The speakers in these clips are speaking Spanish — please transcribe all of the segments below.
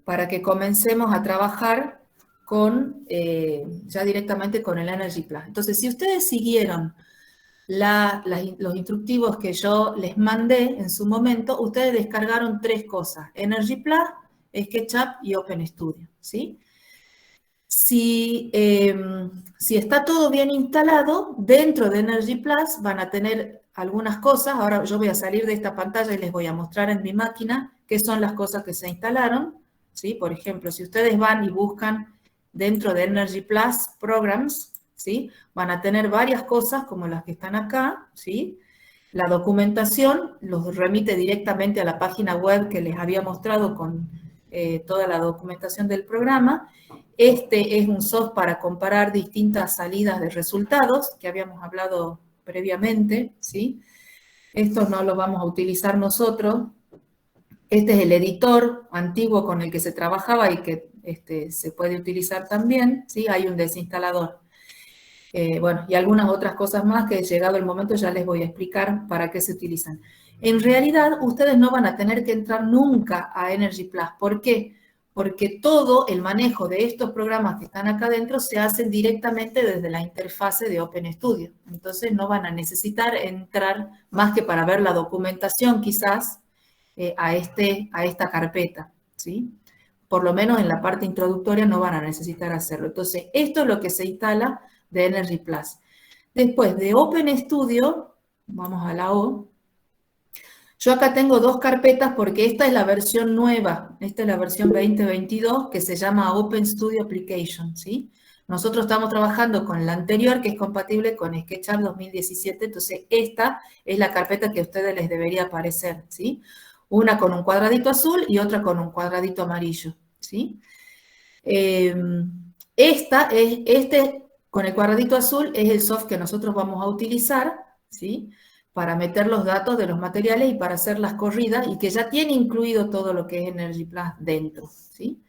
para que comencemos a trabajar ya directamente con el Energy Plus. Entonces, si ustedes siguieron los instructivos que yo les mandé en su momento, ustedes descargaron 3 cosas: Energy Plus, SketchUp y OpenStudio, ¿sí? Si está todo bien instalado, dentro de Energy Plus van a tener algunas cosas. Ahora yo voy a salir de esta pantalla y les voy a mostrar en mi máquina qué son las cosas que se instalaron, ¿sí? Por ejemplo, si ustedes van y buscan dentro de Energy Plus Programs, ¿sí? Van a tener varias cosas como las que están acá, ¿sí? La documentación los remite directamente a la página web que les había mostrado con toda la documentación del programa. Este es un software para comparar distintas salidas de resultados que habíamos hablado previamente, ¿sí? Esto no lo vamos a utilizar nosotros. Este es el editor antiguo con el que se trabajaba y que se puede utilizar también, ¿sí? Hay un desinstalador. Bueno, y algunas otras cosas más que llegado el momento ya les voy a explicar para qué se utilizan. En realidad, ustedes no van a tener que entrar nunca a Energy Plus. ¿Por qué? Porque todo el manejo de estos programas que están acá adentro se hacen directamente desde la interfase de OpenStudio. Entonces no van a necesitar entrar más que para ver la documentación quizás a esta carpeta, ¿sí? Por lo menos en la parte introductoria no van a necesitar hacerlo. Entonces, esto es lo que se instala de Energy Plus. Después de OpenStudio, vamos a la O. Yo acá tengo 2 carpetas porque esta es la versión nueva, esta es la versión 2022 que se llama OpenStudio Application, ¿sí? Nosotros estamos trabajando con la anterior que es compatible con SketchUp 2017, entonces esta es la carpeta que a ustedes les debería aparecer, ¿sí? Una con un cuadradito azul y otra con un cuadradito amarillo, ¿sí? Este con el cuadradito azul es el software que nosotros vamos a utilizar, ¿sí? Para meter los datos de los materiales y para hacer las corridas y que ya tiene incluido todo lo que es Energy Plus dentro, ¿sí?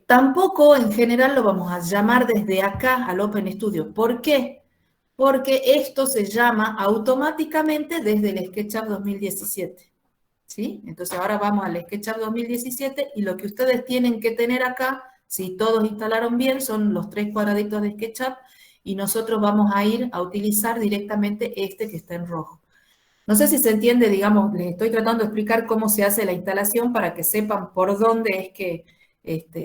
Tampoco en general lo vamos a llamar desde acá al OpenStudio. ¿Por qué? Porque esto se llama automáticamente desde el SketchUp 2017, ¿sí? Entonces ahora vamos al SketchUp 2017 y lo que ustedes tienen que tener acá, si todos instalaron bien, son los 3 cuadraditos de SketchUp y nosotros vamos a ir a utilizar directamente este que está en rojo. No sé si se entiende, digamos, les estoy tratando de explicar cómo se hace la instalación para que sepan por dónde es que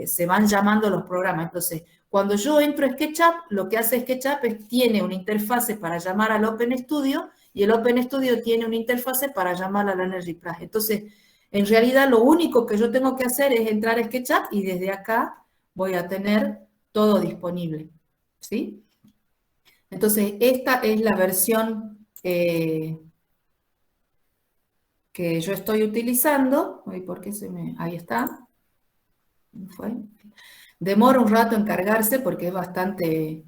se van llamando los programas. Entonces, cuando yo entro a SketchUp, lo que hace SketchUp es tiene una interfase para llamar al OpenStudio y el OpenStudio tiene una interfase para llamar al Energy Plus. Entonces, en realidad lo único que yo tengo que hacer es entrar a SketchUp y desde acá voy a tener todo disponible, ¿sí? Entonces, esta es la versión que yo estoy utilizando. ¿Por qué ahí está? ¿Fue? Demora un rato en cargarse porque es bastante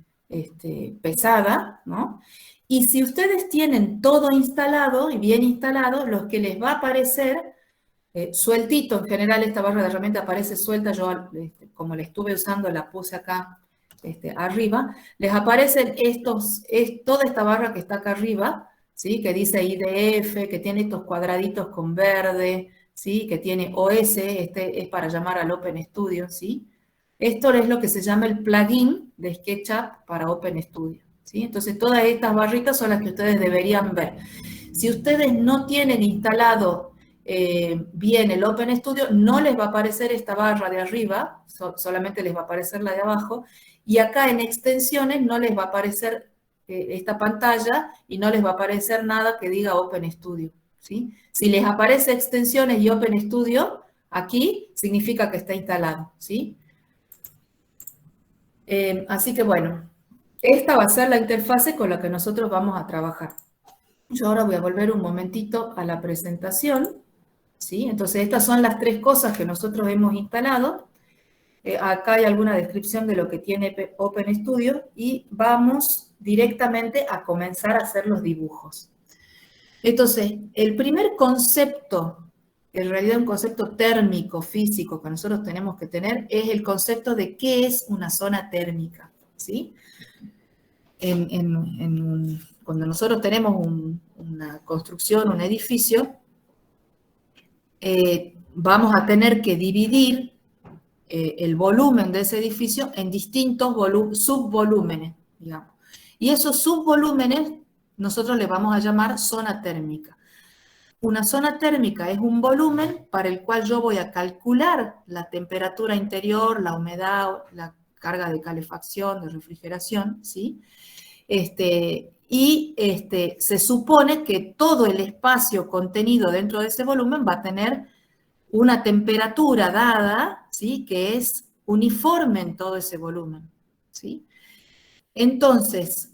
pesada, ¿no? Y si ustedes tienen todo instalado y bien instalado, lo que les va a aparecer sueltito, en general esta barra de herramientas aparece suelta, yo como la estuve usando la puse acá arriba, les aparecen toda esta barra que está acá arriba, ¿sí? Que dice IDF, que tiene estos cuadraditos con verde, ¿sí? Que tiene OS, este es para llamar al OpenStudio, ¿sí? Esto es lo que se llama el plugin de SketchUp para OpenStudio, ¿sí? Entonces todas estas barritas son las que ustedes deberían ver. Si ustedes no tienen instalado bien el OpenStudio, no les va a aparecer esta barra de arriba, solamente les va a aparecer la de abajo, y acá en extensiones no les va a aparecer esta pantalla y no les va a aparecer nada que diga OpenStudio, ¿sí? Si les aparece extensiones y OpenStudio, aquí significa que está instalado, ¿sí? Así que bueno, esta va a ser la interfase con la que nosotros vamos a trabajar. Yo ahora voy a volver un momentito a la presentación, ¿sí? Entonces estas son las 3 cosas que nosotros hemos instalado. Acá hay alguna descripción de lo que tiene OpenStudio y vamos directamente a comenzar a hacer los dibujos. Entonces, el primer concepto, en realidad un concepto térmico, físico, que nosotros tenemos que tener, es el concepto de qué es una zona térmica, ¿sí? Cuando nosotros tenemos una construcción, un edificio, vamos a tener que dividir el volumen de ese edificio en distintos subvolúmenes, digamos. Y esos subvolúmenes nosotros le vamos a llamar zona térmica. Una zona térmica es un volumen para el cual yo voy a calcular la temperatura interior, la humedad, la carga de calefacción, de refrigeración, ¿sí? Se supone que todo el espacio contenido dentro de ese volumen va a tener una temperatura dada, ¿sí? Que es uniforme en todo ese volumen, ¿sí? Entonces,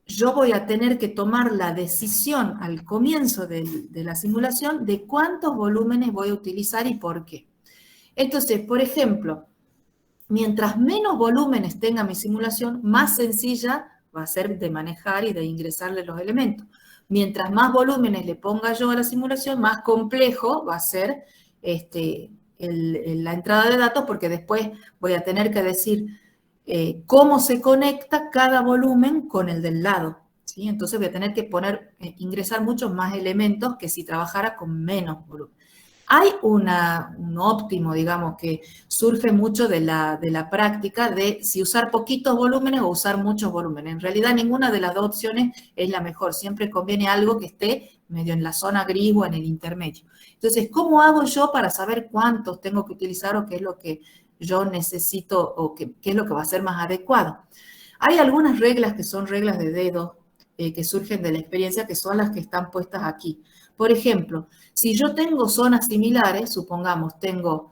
yo voy a tener que tomar la decisión al comienzo de la simulación de cuántos volúmenes voy a utilizar y por qué. Entonces, por ejemplo, mientras menos volúmenes tenga mi simulación, más sencilla va a ser de manejar y de ingresarle los elementos. Mientras más volúmenes le ponga yo a la simulación, más complejo va a ser la entrada de datos, porque después voy a tener que decir cómo se conecta cada volumen con el del lado, ¿sí? Entonces voy a tener que ingresar muchos más elementos que si trabajara con menos volumen. Hay un óptimo, digamos, que surge mucho de la práctica de si usar poquitos volúmenes o usar muchos volúmenes. En realidad ninguna de las dos opciones es la mejor. Siempre conviene algo que esté medio en la zona gris o en el intermedio. Entonces, ¿cómo hago yo para saber cuántos tengo que utilizar o qué es lo que yo necesito o qué es lo que va a ser más adecuado? Hay algunas reglas que son reglas de dedo que surgen de la experiencia, que son las que están puestas aquí. Por ejemplo, si yo tengo zonas similares, supongamos, tengo,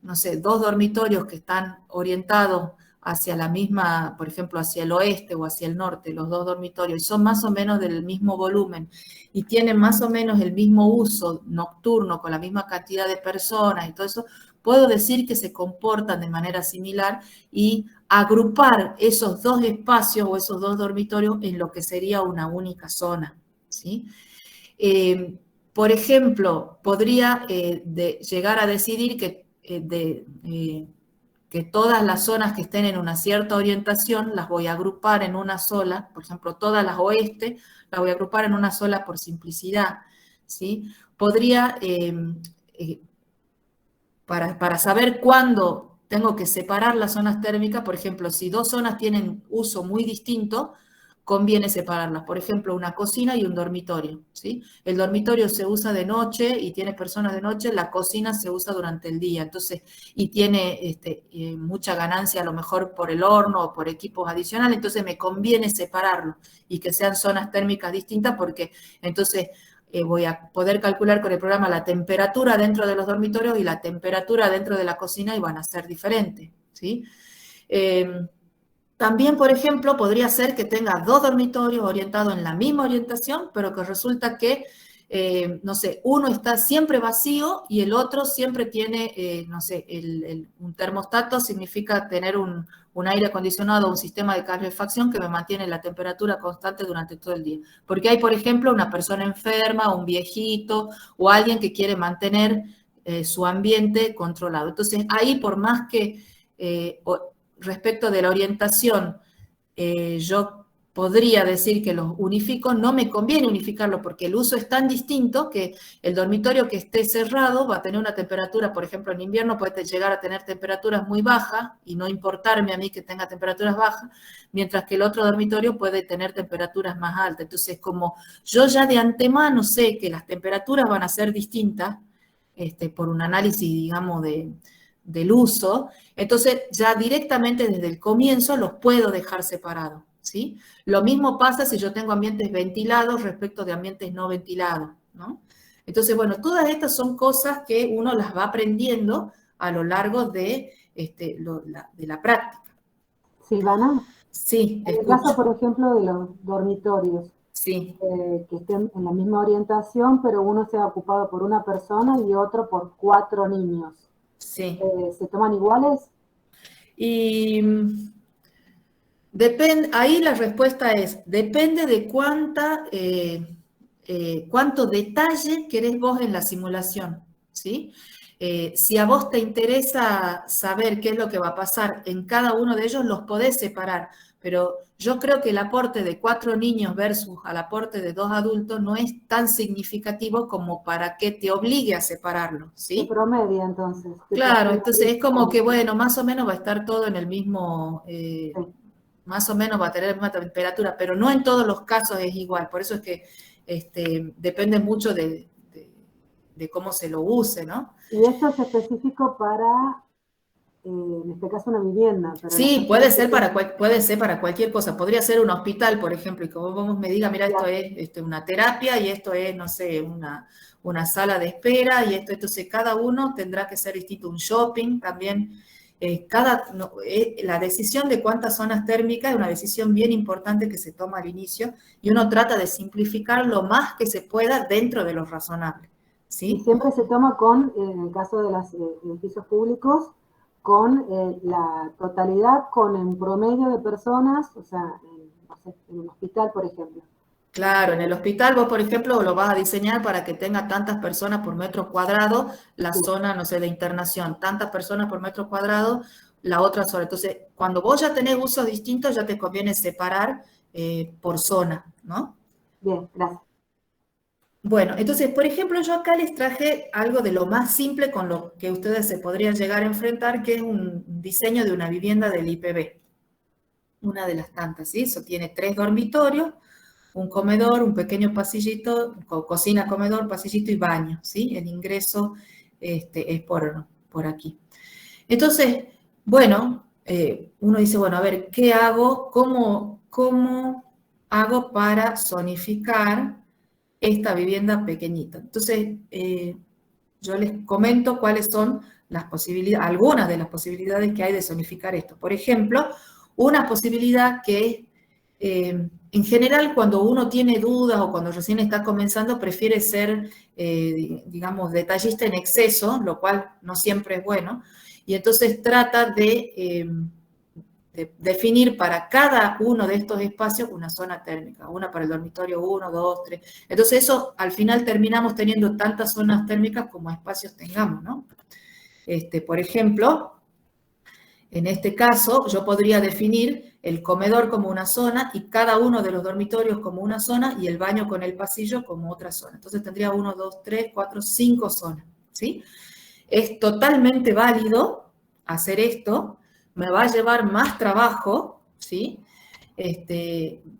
no sé, 2 dormitorios que están orientados hacia la misma, por ejemplo, hacia el oeste o hacia el norte, los 2 dormitorios, y son más o menos del mismo volumen y tienen más o menos el mismo uso nocturno con la misma cantidad de personas y todo eso, puedo decir que se comportan de manera similar y agrupar esos 2 espacios o esos 2 dormitorios en lo que sería una única zona, ¿sí? Por ejemplo, podría llegar a decidir que todas las zonas que estén en una cierta orientación las voy a agrupar en una sola, por ejemplo, todas las oeste las voy a agrupar en una sola por simplicidad, ¿sí? Podría, para saber cuándo tengo que separar las zonas térmicas, por ejemplo, si 2 zonas tienen uso muy distinto, conviene separarlas. Por ejemplo, una cocina y un dormitorio, ¿sí? El dormitorio se usa de noche y tiene personas de noche, la cocina se usa durante el día, entonces, y tiene mucha ganancia a lo mejor por el horno o por equipos adicionales, entonces me conviene separarlo y que sean zonas térmicas distintas porque entonces voy a poder calcular con el programa la temperatura dentro de los dormitorios y la temperatura dentro de la cocina y van a ser diferentes, ¿sí? También, por ejemplo, podría ser que tenga 2 dormitorios orientados en la misma orientación, pero que resulta que, no sé, uno está siempre vacío y el otro siempre tiene, no sé, un termostato significa tener un aire acondicionado, un sistema de calefacción que me mantiene la temperatura constante durante todo el día. Porque hay, por ejemplo, una persona enferma, un viejito o alguien que quiere mantener su ambiente controlado. Entonces, ahí por más que respecto de la orientación, yo podría decir que los unifico, no me conviene unificarlo porque el uso es tan distinto que el dormitorio que esté cerrado va a tener una temperatura, por ejemplo, en invierno puede llegar a tener temperaturas muy bajas y no importarme a mí que tenga temperaturas bajas, mientras que el otro dormitorio puede tener temperaturas más altas. Entonces, como yo ya de antemano sé que las temperaturas van a ser distintas, por un análisis, digamos, del uso, entonces ya directamente desde el comienzo los puedo dejar separados, ¿sí? Lo mismo pasa si yo tengo ambientes ventilados respecto de ambientes no ventilados, ¿no? Entonces, bueno, todas estas son cosas que uno las va aprendiendo a lo largo de la práctica. Silvana, Sí, en el caso, escucho. por ejemplo, de los dormitorios, Sí, que estén en la misma orientación, pero uno sea ocupado por una persona y otro por 4 niños. sí. ¿Se toman iguales? Y ahí la respuesta es, depende de cuánto detalle querés vos en la simulación, ¿sí? Si a vos te interesa saber qué es lo que va a pasar en cada uno de ellos, los podés separar, pero yo creo que el aporte de 4 niños versus al aporte de 2 adultos no es tan significativo como para que te obligue a separarlo, Se ¿sí? promedia entonces. Claro, entonces es como que, bueno, más o menos va a estar todo en el mismo, Sí. más o menos va a tener la misma temperatura, pero no en todos los casos es igual. Por eso es que depende mucho de cómo se lo use, ¿no? Y esto es específico para, en este caso, una vivienda. Pero las Sí, personas que puede ser para cualquier cosa. Podría ser un hospital, por ejemplo, y que vos me diga, mira, esto es una terapia y esto es, no sé, una sala de espera y esto, entonces cada uno tendrá que ser distinto. Un shopping también. La decisión de cuántas zonas térmicas es una decisión bien importante que se toma al inicio y uno trata de simplificar lo más que se pueda dentro de lo razonable. y ¿Sí? siempre se toma con, en el caso de los edificios públicos, con la totalidad, con el promedio de personas, o sea, no sé, en un hospital, por ejemplo. Claro, en el hospital vos, por ejemplo, lo vas a diseñar para que tenga tantas personas por metro cuadrado, la Sí, zona, no sé, de internación, tantas personas por metro cuadrado, la otra zona. Entonces, cuando vos ya tenés usos distintos, ya te conviene separar por zona, ¿no? bien, gracias. Bueno, entonces, por ejemplo, yo acá les traje algo de lo más simple con lo que ustedes se podrían llegar a enfrentar, que es un diseño de una vivienda del IPB, una de las tantas, ¿sí? Eso tiene 3 dormitorios, un comedor, un pequeño pasillito, cocina, comedor, pasillito y baño, ¿sí? El ingreso es por aquí. Entonces, bueno, uno dice, bueno, a ver, ¿qué hago? ¿Cómo hago para zonificar esta vivienda pequeñita? Entonces, yo les comento cuáles son las posibilidades, algunas de las posibilidades que hay de zonificar esto. Por ejemplo, una posibilidad que es, en general, cuando uno tiene dudas o cuando recién está comenzando, prefiere ser, digamos, detallista en exceso, lo cual no siempre es bueno, y entonces trata de definir para cada uno de estos espacios una zona térmica, una para el dormitorio 1, 2, 3. Entonces eso, al final terminamos teniendo tantas zonas térmicas como espacios tengamos, ¿no? Por ejemplo, en este caso, yo podría definir el comedor como una zona y cada uno de los dormitorios como una zona y el baño con el pasillo como otra zona. Entonces tendría 1, 2, 3, 4, 5 zonas, ¿sí? Es totalmente válido hacer esto, me va a llevar más trabajo, ¿sí?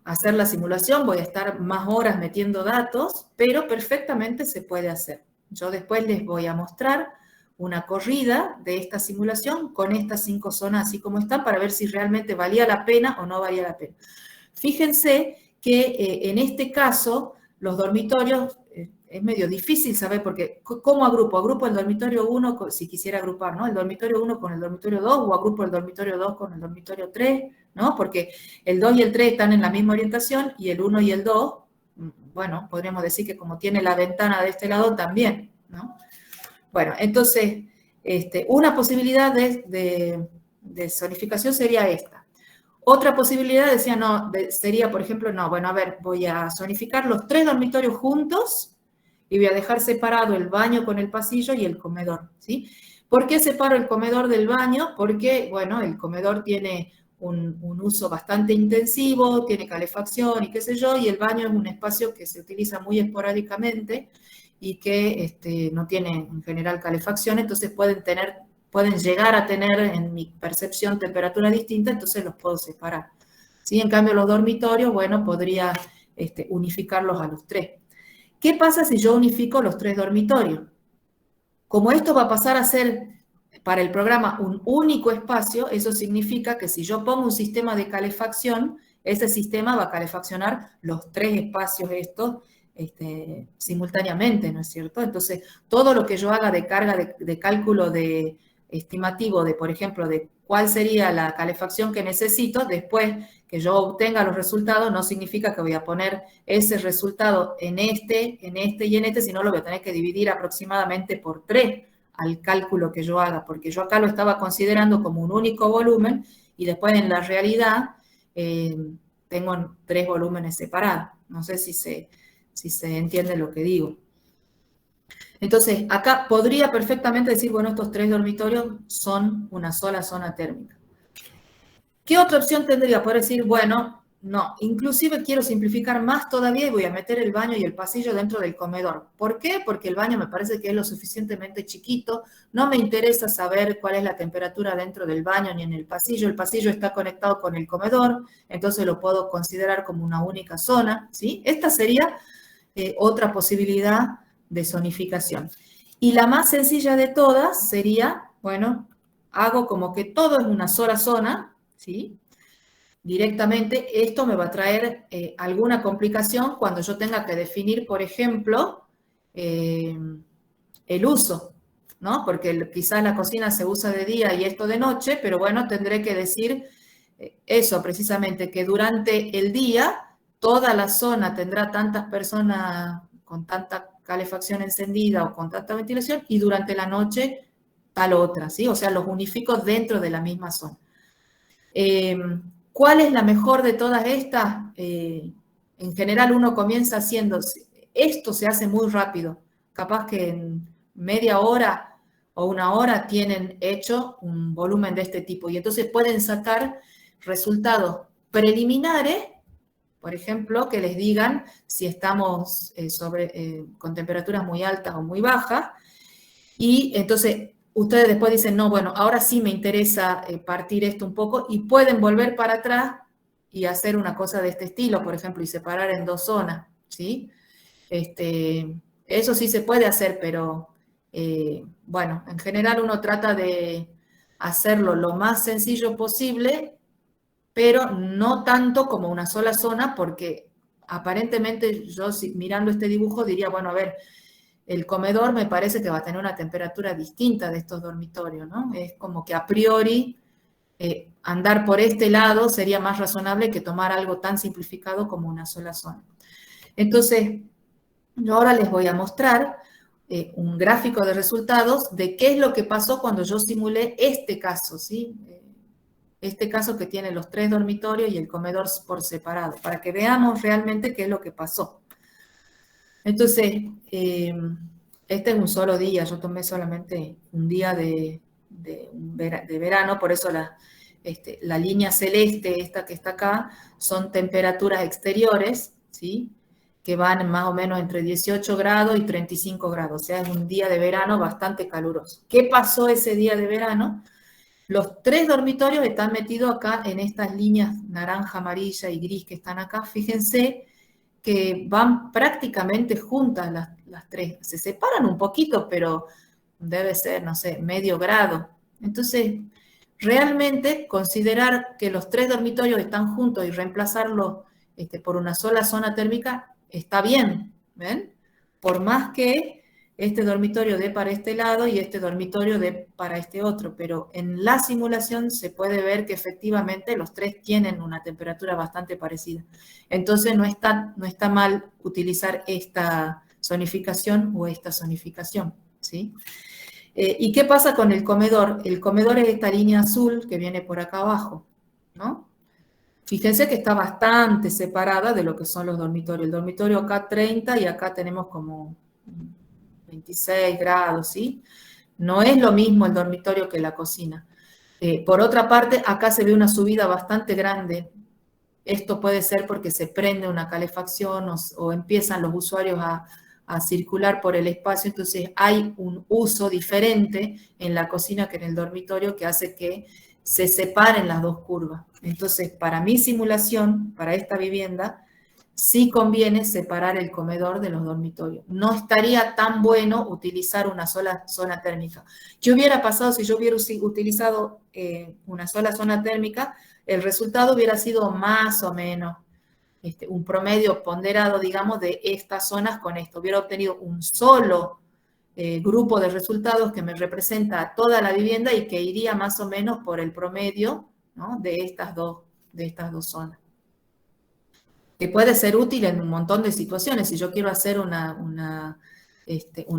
Hacer la simulación, voy a estar más horas metiendo datos, pero perfectamente se puede hacer. Yo después les voy a mostrar una corrida de esta simulación con estas 5 zonas así como están para ver si realmente valía la pena o no valía la pena. Fíjense que en este caso los dormitorios es medio difícil saber porque ¿cómo agrupo? Agrupo el dormitorio 1, si quisiera agrupar, ¿no? El dormitorio 1 con el dormitorio 2 o agrupo el dormitorio 2 con el dormitorio 3, ¿no? Porque el 2 y el 3 están en la misma orientación y el 1 y el 2, bueno, podríamos decir que como tiene la ventana de este lado también, ¿no? Bueno, entonces, una posibilidad de zonificación sería esta. Otra posibilidad decía, no, sería, por ejemplo, no, bueno, a ver, voy a zonificar los 3 dormitorios juntos y voy a dejar separado el baño con el pasillo y el comedor, ¿sí? ¿Por qué separo el comedor del baño? Porque, bueno, el comedor tiene un uso bastante intensivo, tiene calefacción y qué sé yo, y el baño es un espacio que se utiliza muy esporádicamente y que no tiene en general calefacción, entonces pueden llegar a tener, en mi percepción, temperatura distinta, entonces los puedo separar. ¿Sí? En cambio, los dormitorios, bueno, podría unificarlos a los 3. ¿Qué pasa si yo unifico los 3 dormitorios? Como esto va a pasar a ser para el programa un único espacio, eso significa que si yo pongo un sistema de calefacción, ese sistema va a calefaccionar los 3 espacios estos simultáneamente, ¿no es cierto? Entonces, todo lo que yo haga de carga de cálculo de estimativo de, por ejemplo, de cuál sería la calefacción que necesito, después que yo obtenga los resultados, no significa que voy a poner ese resultado en este y en este, sino lo voy a tener que dividir aproximadamente por 3 al cálculo que yo haga, porque yo acá lo estaba considerando como un único volumen y después en la realidad tengo 3 volúmenes separados. No sé si se entiende lo que digo. Entonces, acá podría perfectamente decir, bueno, estos 3 dormitorios son una sola zona térmica. ¿Qué otra opción tendría? Poder decir, bueno, No, inclusive quiero simplificar más todavía y voy a meter el baño y el pasillo dentro del comedor. ¿Por qué? Porque el baño me parece que es lo suficientemente chiquito. No me interesa saber cuál es la temperatura dentro del baño ni en el pasillo. El pasillo está conectado con el comedor, entonces lo puedo considerar como una única zona, ¿sí? Esta sería otra posibilidad de zonificación. Y la más sencilla de todas sería, bueno, hago como que todo es una sola zona, ¿sí? Directamente, esto me va a traer alguna complicación cuando yo tenga que definir, por ejemplo, el uso, ¿no? Porque quizás la cocina se usa de día y esto de noche, pero bueno, tendré que decir eso precisamente, que durante el día toda la zona tendrá tantas personas con tanta calefacción encendida o con tanta ventilación y durante la noche tal otra, ¿sí? O sea, los unifico dentro de la misma zona. ¿Cuál es la mejor de todas estas? En general uno comienza haciendo, esto se hace muy rápido, capaz que en media hora o una hora tienen hecho un volumen de este tipo y entonces pueden sacar resultados preliminares, por ejemplo, que les digan si estamos con temperaturas muy altas o muy bajas y entonces ustedes después dicen, no, bueno, ahora sí me interesa partir esto un poco y pueden volver para atrás y hacer una cosa de este estilo, por ejemplo, y separar en dos zonas, ¿sí? Eso sí se puede hacer, pero bueno, en general uno trata de hacerlo lo más sencillo posible, pero no tanto como una sola zona, porque aparentemente yo mirando este dibujo diría, bueno, a ver, el comedor me parece que va a tener una temperatura distinta de estos dormitorios, ¿no? Es como que a priori andar por este lado sería más razonable que tomar algo tan simplificado como una sola zona. Entonces, yo ahora les voy a mostrar un gráfico de resultados de qué es lo que pasó cuando yo simulé este caso, ¿sí? Este caso que tiene los 3 dormitorios y el comedor por separado, para que veamos realmente qué es lo que pasó. Entonces, este es un solo día, yo tomé solamente un día de verano, por eso la línea celeste, esta que está acá, son temperaturas exteriores, ¿sí? Que van más o menos entre 18 grados y 35 grados, o sea, es un día de verano bastante caluroso. ¿Qué pasó ese día de verano? Los 3 dormitorios están metidos acá en estas líneas naranja, amarilla y gris que están acá. Fíjense que van prácticamente juntas las 3. Se separan un poquito, pero debe ser, no sé, medio grado. Entonces, realmente considerar que los 3 dormitorios están juntos y reemplazarlos por una sola zona térmica está bien, ¿ven? Por más que este dormitorio dé para este lado y este dormitorio dé para este otro, pero en la simulación se puede ver que efectivamente los 3 tienen una temperatura bastante parecida. Entonces no está mal utilizar esta zonificación o esta zonificación, ¿sí? ¿Y qué pasa con el comedor? El comedor es esta línea azul que viene por acá abajo, ¿no? Fíjense que está bastante separada de lo que son los dormitorios. El dormitorio acá 30 y acá tenemos como 26 grados, ¿sí? No es lo mismo el dormitorio que la cocina. Por otra parte, acá se ve una subida bastante grande. Esto puede ser porque se prende una calefacción o empiezan los usuarios a circular por el espacio, entonces hay un uso diferente en la cocina que en el dormitorio que hace que se separen las dos curvas. Entonces, para mi simulación, para esta vivienda, sí conviene separar el comedor de los dormitorios. No estaría tan bueno utilizar una sola zona térmica. ¿Qué hubiera pasado si yo hubiera utilizado una sola zona térmica? El resultado hubiera sido más o menos un promedio ponderado, digamos, de estas zonas con esto. Hubiera obtenido un solo grupo de resultados que me representa toda la vivienda y que iría más o menos por el promedio, ¿no? de estas dos zonas. Que puede ser útil en un montón de situaciones. Si yo quiero hacer un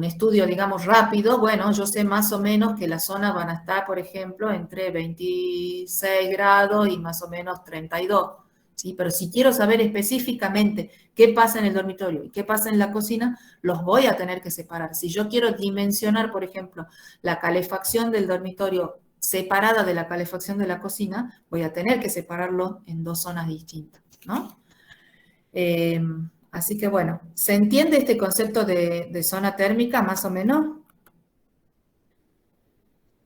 estudio, digamos, rápido, bueno, yo sé más o menos que las zonas van a estar, por ejemplo, entre 26 grados y más o menos 32. ¿Sí? Pero si quiero saber específicamente qué pasa en el dormitorio y qué pasa en la cocina, los voy a tener que separar. Si yo quiero dimensionar, por ejemplo, la calefacción del dormitorio separada de la calefacción de la cocina, voy a tener que separarlo en dos zonas distintas. ¿no? Así que bueno, ¿se entiende este concepto de zona térmica más o menos?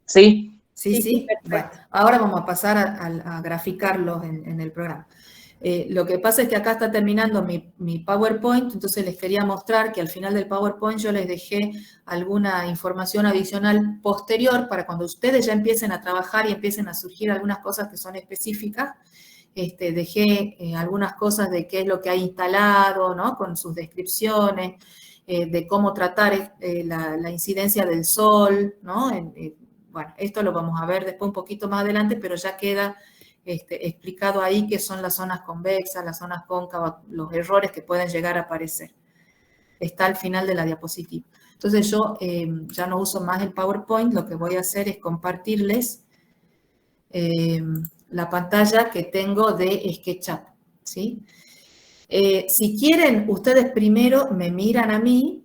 Sí. Sí, Sí, sí. Bueno, perfecto. ahora vamos a pasar a graficarlos en el programa. Lo que pasa es que acá está terminando mi PowerPoint, entonces les quería mostrar que al final del PowerPoint yo les dejé alguna información adicional posterior para cuando ustedes ya empiecen a trabajar y empiecen a surgir algunas cosas que son específicas. Dejé algunas cosas de qué es lo que hay instalado, ¿no? Con sus descripciones, de cómo tratar la incidencia del sol, ¿no? Bueno, esto lo vamos a ver después un poquito más adelante, pero ya queda explicado ahí qué son las zonas convexas, las zonas cóncavas, los errores que pueden llegar a aparecer. Está al final de la diapositiva. Entonces yo ya no uso más el PowerPoint, lo que voy a hacer es compartirles la pantalla que tengo de SketchUp, ¿sí? Si quieren, ustedes primero me miran a mí,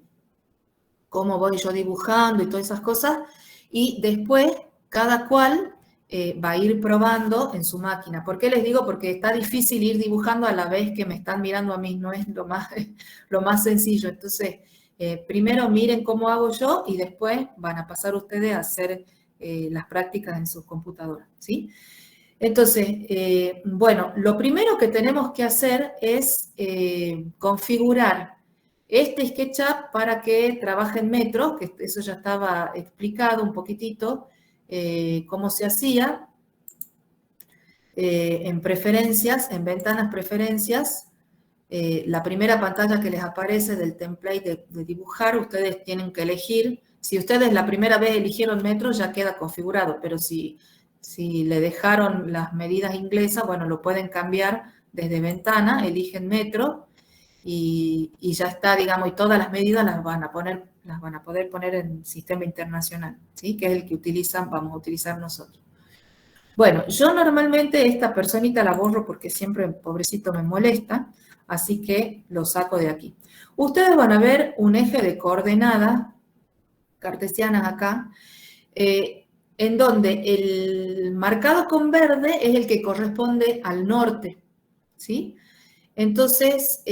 cómo voy yo dibujando y todas esas cosas, y después cada cual va a ir probando en su máquina. ¿Por qué les digo? Porque está difícil ir dibujando a la vez que me están mirando a mí, no es lo más sencillo. Entonces, primero miren cómo hago yo y después van a pasar ustedes a hacer las prácticas en sus computadoras, ¿sí? Entonces, bueno, lo primero que tenemos que hacer es configurar este SketchUp para que trabaje en metros, que eso ya estaba explicado un poquitito, cómo se hacía. En preferencias, en ventanas preferencias, la primera pantalla que les aparece del template de dibujar, ustedes tienen que elegir. Si ustedes la primera vez eligieron metros, ya queda configurado, pero si le dejaron las medidas inglesas, bueno, lo pueden cambiar desde ventana, eligen metro y ya está, digamos, y todas las medidas las van a poder poner en sistema internacional, ¿sí? Que es el que vamos a utilizar nosotros. Bueno, yo normalmente esta personita la borro porque siempre, pobrecito, me molesta, así que lo saco de aquí. Ustedes van a ver un eje de coordenadas cartesianas acá, en donde el marcado con verde es el que corresponde al norte, ¿sí? Entonces,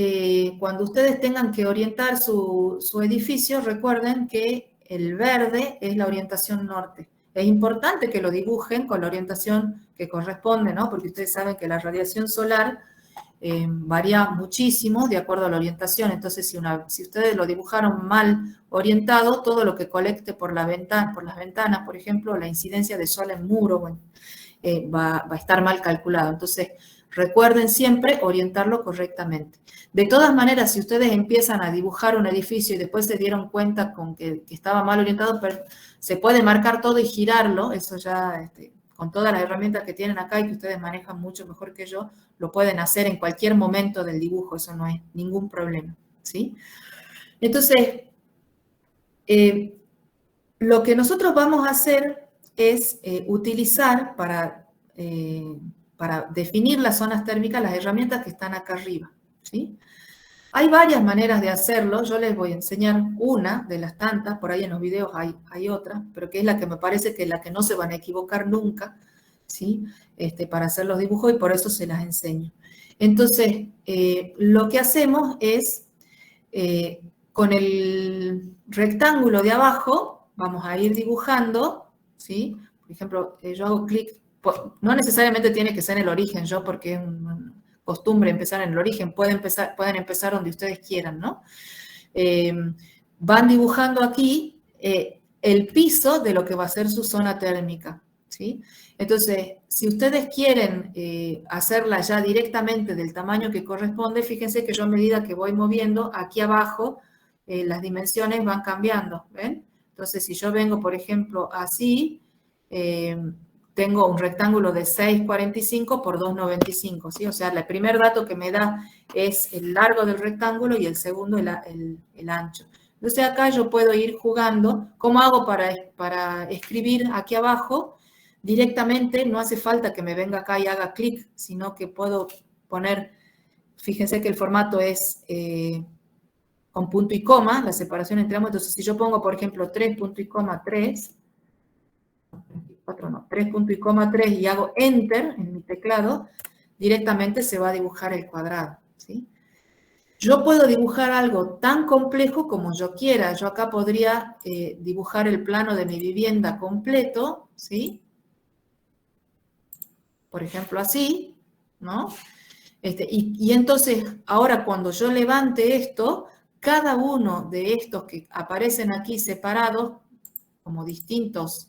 cuando ustedes tengan que orientar su edificio, recuerden que el verde es la orientación norte. Es importante que lo dibujen con la orientación que corresponde, ¿no? Porque ustedes saben que la radiación solar varía muchísimo de acuerdo a la orientación. Entonces, si ustedes lo dibujaron mal orientado, todo lo que colecte por las ventanas, por ejemplo, la incidencia de sol en muro, bueno, va a estar mal calculado. Entonces, recuerden siempre orientarlo correctamente. De todas maneras, si ustedes empiezan a dibujar un edificio y después se dieron cuenta con que estaba mal orientado, pero se puede marcar todo y girarlo, eso ya, con todas las herramientas que tienen acá y que ustedes manejan mucho mejor que yo, lo pueden hacer en cualquier momento del dibujo, eso no es ningún problema, ¿sí? Entonces, lo que nosotros vamos a hacer es utilizar para definir las zonas térmicas las herramientas que están acá arriba, ¿sí? Hay varias maneras de hacerlo, yo les voy a enseñar una de las tantas, por ahí en los videos hay otra, pero que es la que me parece que es la que no se van a equivocar nunca, ¿sí? Para hacer los dibujos y por eso se las enseño. Entonces, lo que hacemos es, con el rectángulo de abajo, vamos a ir dibujando, ¿sí? Por ejemplo, yo hago clic, no necesariamente tiene que ser en el origen, yo porque es una costumbre empezar en el origen, pueden empezar donde ustedes quieran, ¿no? Van dibujando aquí el piso de lo que va a ser su zona térmica, ¿sí? Entonces, si ustedes quieren hacerla ya directamente del tamaño que corresponde, fíjense que yo a medida que voy moviendo, aquí abajo, las dimensiones van cambiando, ¿ven? Entonces, si yo vengo, por ejemplo, así, tengo un rectángulo de 6,45 por 2,95, ¿sí? O sea, el primer dato que me da es el largo del rectángulo y el segundo el ancho. Entonces, acá yo puedo ir jugando. ¿Cómo hago para escribir aquí abajo? Directamente no hace falta que me venga acá y haga clic, sino que puedo poner, fíjense que el formato es con punto y coma, la separación entre ambos. Entonces, si yo pongo, por ejemplo, 3 punto y coma 3, 3 punto y coma 3 y hago Enter en mi teclado, directamente se va a dibujar el cuadrado, ¿sí? Yo puedo dibujar algo tan complejo como yo quiera. Yo acá podría dibujar el plano de mi vivienda completo, ¿sí? Por ejemplo, así, ¿no? Y entonces, ahora cuando yo levante esto, cada uno de estos que aparecen aquí separados, como distintos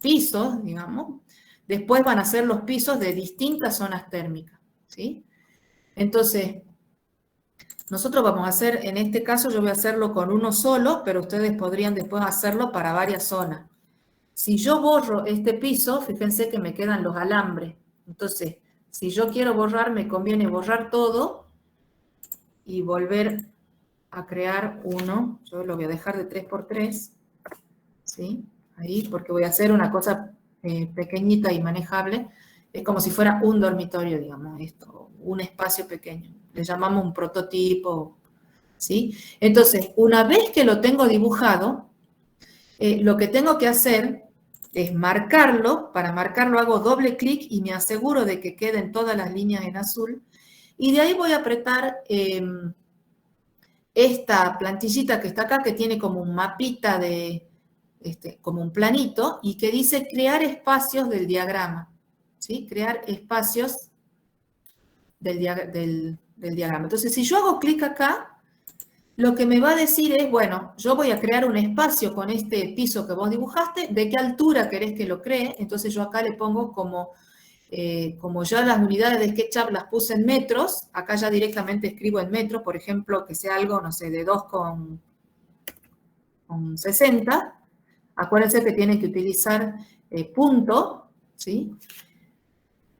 pisos, digamos, después van a ser los pisos de distintas zonas térmicas, ¿sí? Entonces, nosotros vamos a hacer, en este caso yo voy a hacerlo con uno solo, pero ustedes podrían después hacerlo para varias zonas. Si yo borro este piso, fíjense que me quedan los alambres. Entonces, si yo quiero borrar, me conviene borrar todo y volver a crear uno. Yo lo voy a dejar de 3×3, ¿sí? Ahí, porque voy a hacer una cosa pequeñita y manejable. Es como si fuera un dormitorio, digamos, esto, un espacio pequeño. Le llamamos un prototipo, ¿sí? Entonces, una vez que lo tengo dibujado, lo que tengo que hacer es marcarlo. Para marcarlo hago doble clic y me aseguro de que queden todas las líneas en azul. Y de ahí voy a apretar esta plantillita que está acá, que tiene como un mapita de, como un planito, y que dice crear espacios del diagrama, ¿sí? Crear espacios del diagrama. Entonces, si yo hago clic acá, lo que me va a decir es, bueno, yo voy a crear un espacio con este piso que vos dibujaste, ¿de qué altura querés que lo cree? Entonces yo acá le pongo como ya las unidades de SketchUp las puse en metros, acá ya directamente escribo en metros, por ejemplo, que sea algo, no sé, de 2,60. Acuérdense que tienen que utilizar punto, ¿sí?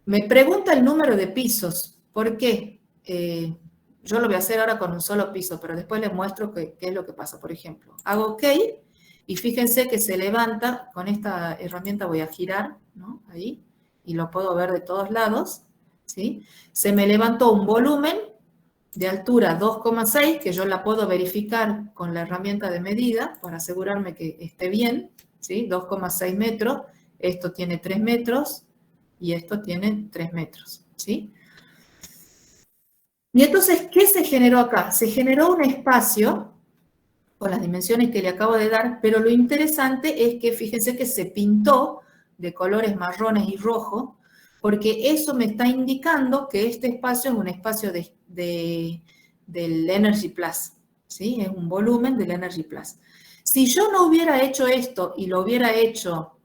Me pregunta el número de pisos. ¿Por qué? Yo lo voy a hacer ahora con un solo piso, pero después les muestro qué es lo que pasa. Por ejemplo, hago OK y fíjense que se levanta. Con esta herramienta voy a girar, ¿no? Ahí, y lo puedo ver de todos lados, ¿sí? Se me levantó un volumen de altura 2,6, que yo la puedo verificar con la herramienta de medida para asegurarme que esté bien, ¿sí? 2,6 metros. Esto tiene 3 metros y esto tiene 3 metros, ¿sí? Y entonces, ¿qué se generó acá? Se generó un espacio con las dimensiones que le acabo de dar, pero lo interesante es que fíjense que se pintó de colores marrones y rojos, porque eso me está indicando que este espacio es un espacio del Energy Plus, ¿sí? Es un volumen del Energy Plus. Si yo no hubiera hecho esto y lo hubiera hecho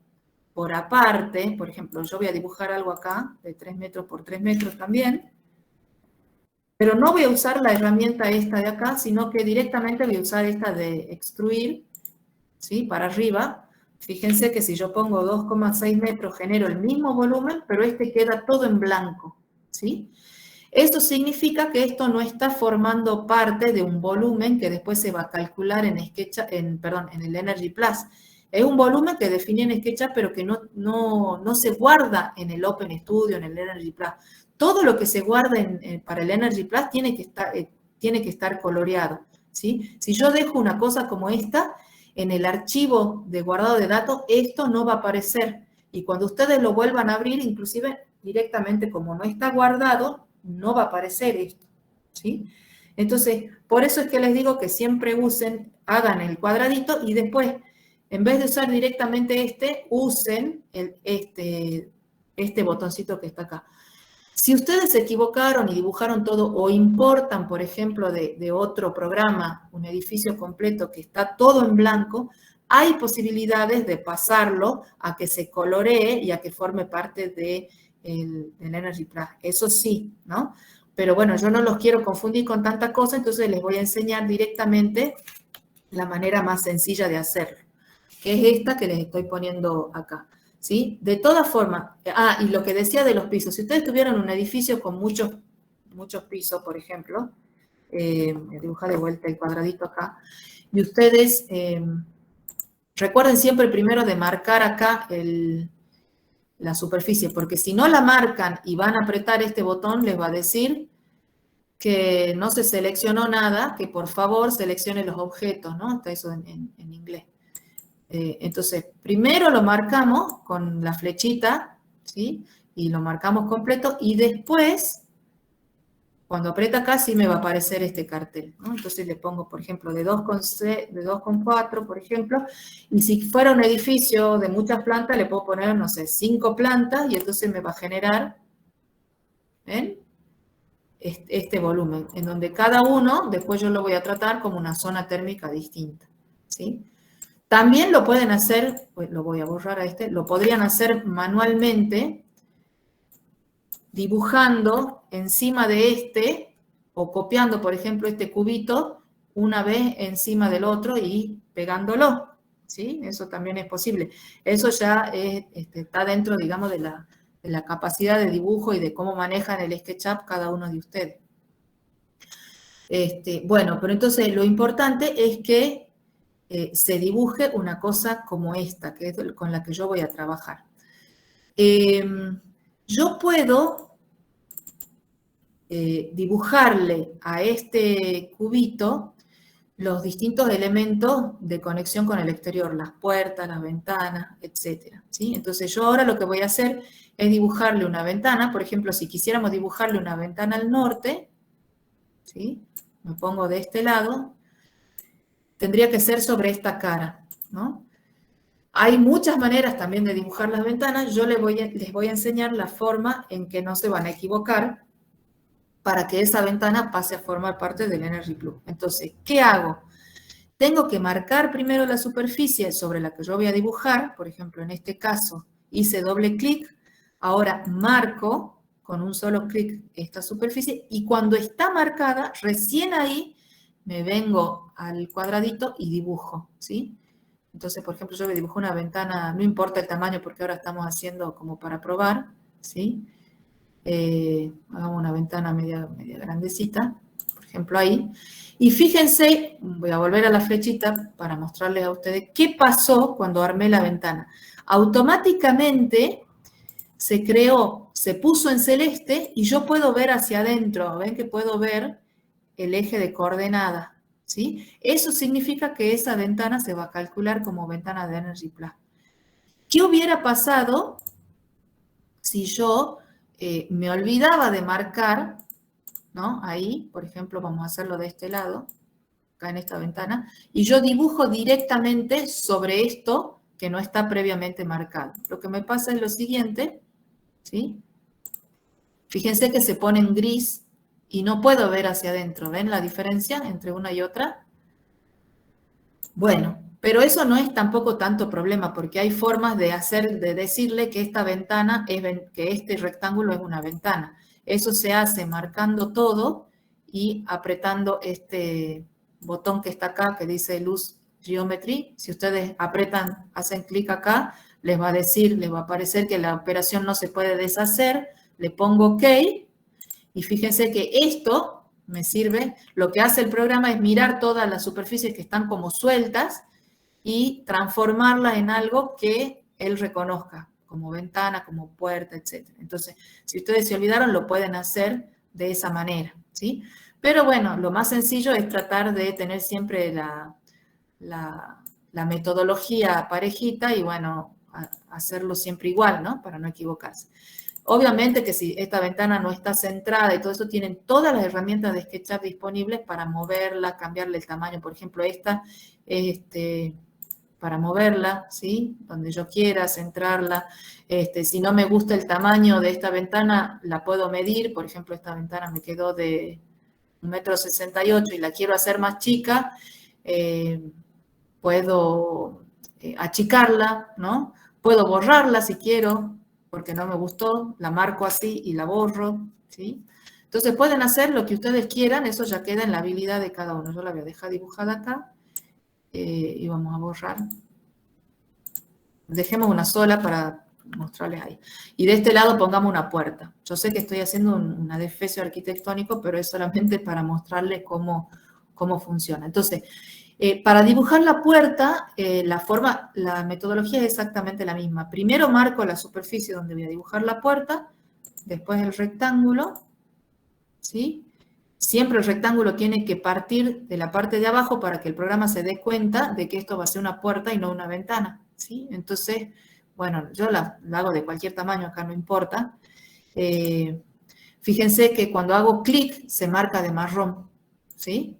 por aparte, por ejemplo, yo voy a dibujar algo acá, de 3 metros por 3 metros también, pero no voy a usar la herramienta esta de acá, sino que directamente voy a usar esta de extruir, ¿sí? Para arriba. Fíjense que si yo pongo 2,6 metros genero el mismo volumen, pero este queda todo en blanco, ¿sí? Eso significa que esto no está formando parte de un volumen que después se va a calcular en el Energy Plus. Es un volumen que define en SketchUp, pero que no se guarda en el Open Studio, en el Energy Plus. Todo lo que se guarda para el Energy Plus tiene que estar coloreado, ¿sí? Si yo dejo una cosa como esta, en el archivo de guardado de datos, esto no va a aparecer. Y cuando ustedes lo vuelvan a abrir, inclusive directamente como no está guardado, no va a aparecer esto, ¿sí? Entonces, por eso es que les digo que siempre hagan el cuadradito y después, en vez de usar directamente usen este botoncito que está acá. Si ustedes se equivocaron y dibujaron todo o importan, por ejemplo, de otro programa, un edificio completo que está todo en blanco, hay posibilidades de pasarlo a que se coloree y a que forme parte del Energy Plus. Eso sí, ¿no? Pero bueno, yo no los quiero confundir con tanta cosa, entonces les voy a enseñar directamente la manera más sencilla de hacerlo, que es esta que les estoy poniendo acá. ¿Sí? De todas formas, y lo que decía de los pisos, si ustedes tuvieran un edificio con muchos pisos, por ejemplo, dibuja de vuelta el cuadradito acá, y ustedes recuerden siempre primero de marcar acá la superficie, porque si no la marcan y van a apretar este botón, les va a decir que no se seleccionó nada, que por favor seleccione los objetos, ¿no? Está eso en inglés. Entonces, primero lo marcamos con la flechita, ¿sí? y lo marcamos completo, y después, cuando aprieta acá, sí me va a aparecer este cartel, ¿no? Entonces le pongo, por ejemplo, de 2,4, por ejemplo, y si fuera un edificio de muchas plantas, le puedo poner, no sé, 5 plantas, y entonces me va a generar, ¿ven? Este volumen, en donde cada uno, después yo lo voy a tratar como una zona térmica distinta, ¿sí? También lo pueden hacer, pues lo voy a borrar a lo podrían hacer manualmente, dibujando encima de o copiando, por ejemplo, este cubito una vez encima del otro y pegándolo, ¿sí? Eso también es posible. Eso ya está dentro, digamos, de la capacidad de dibujo y de cómo manejan el SketchUp cada uno de ustedes. Bueno, pero entonces lo importante es que se dibuje una cosa como esta, que es con la que yo voy a trabajar. Yo puedo dibujarle a este cubito los distintos elementos de conexión con el exterior, las puertas, las ventanas, etc. ¿Sí? Entonces yo ahora lo que voy a hacer es dibujarle una ventana. Por ejemplo, si quisiéramos dibujarle una ventana al norte, ¿sí? Me pongo de este lado, tendría que ser sobre esta cara, ¿no? Hay muchas maneras también de dibujar las ventanas. Yo les voy a enseñar la forma en que no se van a equivocar para que esa ventana pase a formar parte del Energy Plus. Entonces, ¿qué hago? Tengo que marcar primero la superficie sobre la que yo voy a dibujar. Por ejemplo, en este caso hice doble clic. Ahora marco con un solo clic esta superficie y cuando está marcada, recién ahí me vengo al cuadradito y dibujo, ¿sí? Entonces, por ejemplo, yo me dibujo una ventana, no importa el tamaño porque ahora estamos haciendo como para probar, ¿sí? Hagamos una ventana media grandecita, por ejemplo ahí. Y fíjense, voy a volver a la flechita para mostrarles a ustedes qué pasó cuando armé la ventana. Automáticamente se creó, se puso en celeste y yo puedo ver hacia adentro. ¿Ven que puedo ver el eje de coordenadas? ¿Sí? Eso significa que esa ventana se va a calcular como ventana de Energy Plus. ¿Qué hubiera pasado si yo me olvidaba de marcar, ¿no? Ahí, por ejemplo, vamos a hacerlo de este lado, acá en esta ventana, y yo dibujo directamente sobre esto que no está previamente marcado. Lo que me pasa es lo siguiente, ¿sí? Fíjense que se pone en gris y no puedo ver hacia adentro. ¿Ven la diferencia entre una y otra? Bueno, pero eso no es tampoco tanto problema porque hay formas de decirle que esta ventana, que este rectángulo es una ventana. Eso se hace marcando todo y apretando este botón que está acá que dice Luz Geometry. Si ustedes apretan, hacen clic acá, les va a decir, les va a aparecer que la operación no se puede deshacer. Le pongo OK y fíjense que esto me sirve. Lo que hace el programa es mirar todas las superficies que están como sueltas y transformarla en algo que él reconozca, como ventana, como puerta, etc. Entonces, si ustedes se olvidaron, lo pueden hacer de esa manera, ¿sí? Pero bueno, lo más sencillo es tratar de tener siempre la metodología parejita y bueno, hacerlo siempre igual, ¿no? Para no equivocarse. Obviamente que si esta ventana no está centrada y todo eso, tienen todas las herramientas de SketchUp disponibles para moverla, cambiarle el tamaño. Por ejemplo, esta, para moverla, ¿sí? Donde yo quiera, centrarla. Si no me gusta el tamaño de esta ventana, la puedo medir. Por ejemplo, esta ventana me quedó de 1,68 m y la quiero hacer más chica. Puedo achicarla, ¿no? Puedo borrarla si quiero, porque no me gustó, la marco así y la borro, ¿sí? Entonces pueden hacer lo que ustedes quieran, eso ya queda en la habilidad de cada uno. Yo la voy a dejar dibujada acá y vamos a borrar. Dejemos una sola para mostrarles ahí. Y de este lado pongamos una puerta. Yo sé que estoy haciendo un adefesio arquitectónico, pero es solamente para mostrarles cómo funciona. Entonces, para dibujar la puerta, la metodología es exactamente la misma. Primero marco la superficie donde voy a dibujar la puerta, después el rectángulo, ¿sí? Siempre el rectángulo tiene que partir de la parte de abajo para que el programa se dé cuenta de que esto va a ser una puerta y no una ventana, ¿sí? Entonces, bueno, yo la hago de cualquier tamaño, acá no importa. Fíjense que cuando hago clic se marca de marrón, ¿sí?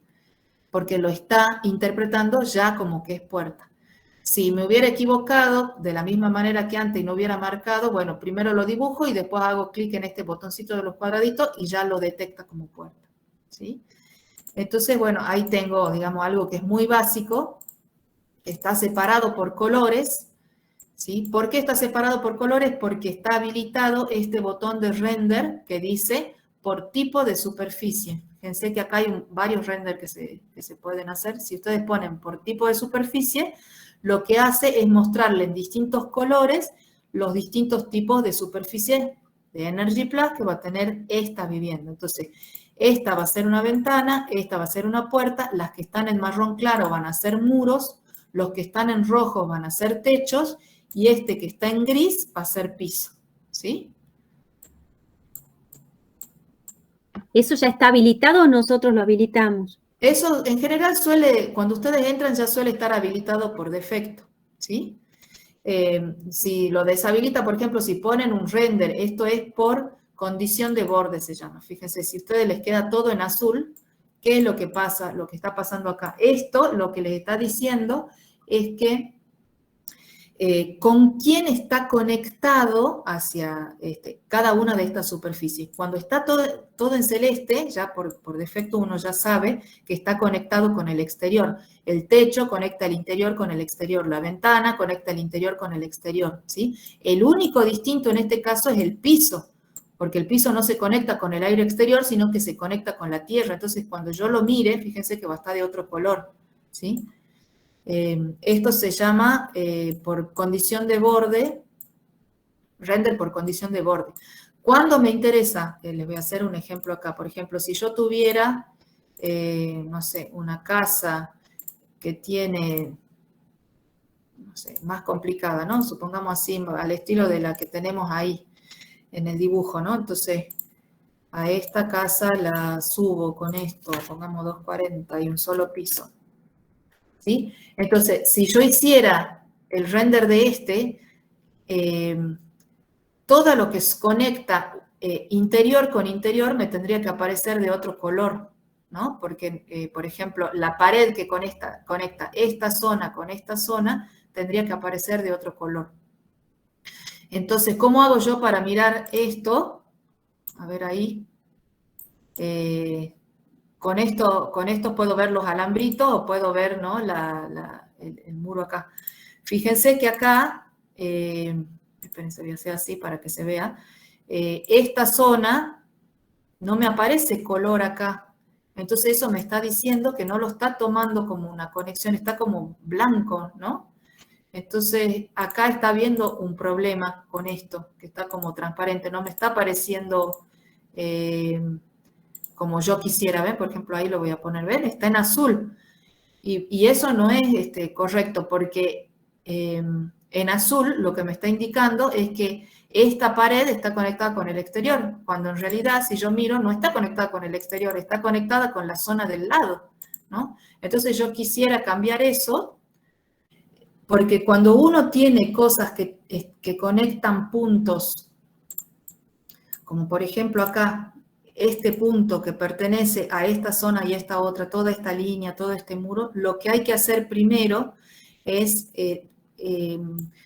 Porque lo está interpretando ya como que es puerta. Si me hubiera equivocado de la misma manera que antes y no hubiera marcado, bueno, primero lo dibujo y después hago clic en este botoncito de los cuadraditos y ya lo detecta como puerta, ¿sí? Entonces, bueno, ahí tengo, digamos, algo que es muy básico, está separado por colores, ¿sí? ¿Por qué está separado por colores? Porque está habilitado este botón de render que dice por tipo de superficie. Fíjense que acá hay varios renders que se pueden hacer. Si ustedes ponen por tipo de superficie, lo que hace es mostrarle en distintos colores los distintos tipos de superficie de Energy Plus que va a tener esta vivienda. Entonces, esta va a ser una ventana, esta va a ser una puerta, las que están en marrón claro van a ser muros, los que están en rojo van a ser techos, y este que está en gris va a ser piso, ¿sí? ¿Eso ya está habilitado o nosotros lo habilitamos? Eso en general suele, cuando ustedes entran ya suele estar habilitado por defecto, ¿sí? Si lo deshabilita, por ejemplo, si ponen un render, esto es por condición de borde se llama. Fíjense, si a ustedes les queda todo en azul, ¿qué es lo que pasa? Lo que está pasando acá. Esto lo que les está diciendo es que con quién está conectado hacia cada una de estas superficies. Cuando está todo en celeste, ya por defecto uno ya sabe que está conectado con el exterior. El techo conecta el interior con el exterior, la ventana conecta el interior con el exterior, ¿sí? El único distinto en este caso es el piso, porque el piso no se conecta con el aire exterior, sino que se conecta con la tierra. Entonces, cuando yo lo mire, fíjense que va a estar de otro color, ¿sí? Esto se llama por condición de borde, render por condición de borde. ¿Cuándo me interesa? Les voy a hacer un ejemplo acá. Por ejemplo, si yo tuviera, no sé, una casa que tiene, no sé, más complicada, ¿no? Supongamos así, al estilo de la que tenemos ahí en el dibujo, ¿no? Entonces, a esta casa la subo con esto, pongamos 240 y un solo piso. ¿Sí? Entonces, si yo hiciera el render de todo lo que conecta interior con interior me tendría que aparecer de otro color, ¿no? Porque, por ejemplo, la pared que conecta esta zona con esta zona tendría que aparecer de otro color. Entonces, ¿cómo hago yo para mirar esto? A ver ahí. Con esto puedo ver los alambritos o puedo ver, ¿no? el muro acá. Fíjense que acá, espérense, voy a hacer así para que se vea, esta zona no me aparece color acá. Entonces eso me está diciendo que no lo está tomando como una conexión, está como blanco, ¿no? Entonces acá está habiendo un problema con esto, que está como transparente, no me está apareciendo como yo quisiera, ¿ven? Por ejemplo, ahí lo voy a poner, ¿ven? Está en azul. Y eso no es correcto porque en azul lo que me está indicando es que esta pared está conectada con el exterior, cuando en realidad, si yo miro, no está conectada con el exterior, está conectada con la zona del lado, ¿no? Entonces yo quisiera cambiar eso, porque cuando uno tiene cosas que conectan puntos, como por ejemplo acá, este punto que pertenece a esta zona y a esta otra, toda esta línea, todo este muro, lo que hay que hacer primero es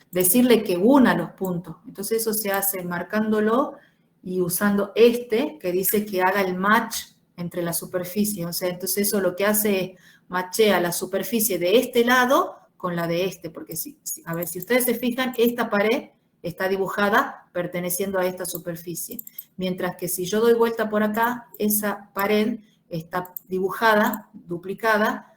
decirle que una los puntos. Entonces eso se hace marcándolo y usando que dice que haga el match entre la superficie. O sea, entonces eso lo que hace es machea la superficie de este lado con la de porque a ver, si ustedes se fijan, esta pared está dibujada perteneciendo a esta superficie. Mientras que si yo doy vuelta por acá, esa pared está dibujada, duplicada,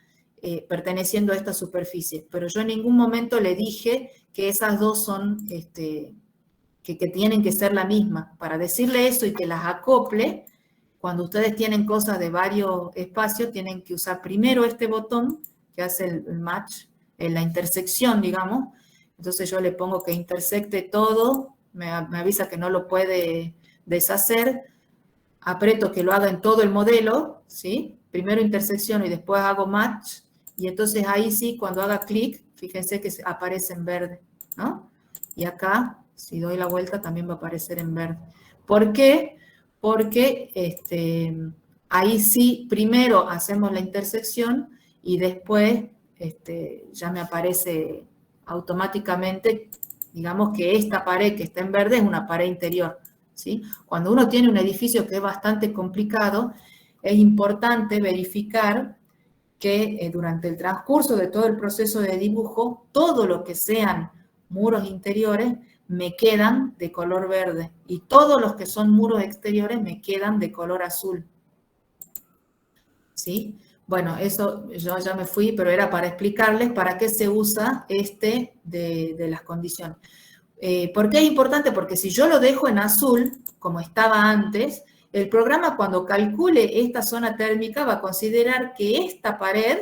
perteneciendo a esta superficie. Pero yo en ningún momento le dije que esas dos son, que tienen que ser la misma. Para decirle eso y que las acople, cuando ustedes tienen cosas de varios espacios, tienen que usar primero este botón que hace el match, la intersección, digamos. Entonces yo le pongo que intersecte todo, me avisa que no lo puede deshacer, aprieto que lo haga en todo el modelo, ¿sí? Primero intersecciono y después hago match, y entonces ahí sí, cuando haga clic, fíjense que aparece en verde, ¿no? Y acá, si doy la vuelta, también va a aparecer en verde. ¿Por qué? Porque ahí sí, primero hacemos la intersección y después ya me aparece automáticamente, digamos que esta pared que está en verde es una pared interior, ¿sí? Cuando uno tiene un edificio que es bastante complicado, es importante verificar que durante el transcurso de todo el proceso de dibujo, todo lo que sean muros interiores me quedan de color verde y todos los que son muros exteriores me quedan de color azul. ¿Sí? Bueno, eso yo ya me fui, pero era para explicarles para qué se usa de las condiciones. ¿Por qué es importante? Porque si yo lo dejo en azul, como estaba antes, el programa cuando calcule esta zona térmica va a considerar que esta pared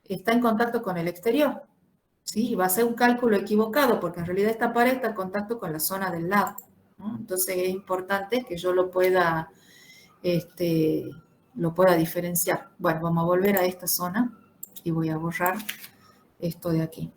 está en contacto con el exterior. ¿Sí? Y va a ser un cálculo equivocado, porque en realidad esta pared está en contacto con la zona del lado, ¿no? Entonces es importante que yo lo pueda diferenciar. Bueno, vamos a volver a esta zona y voy a borrar esto de aquí.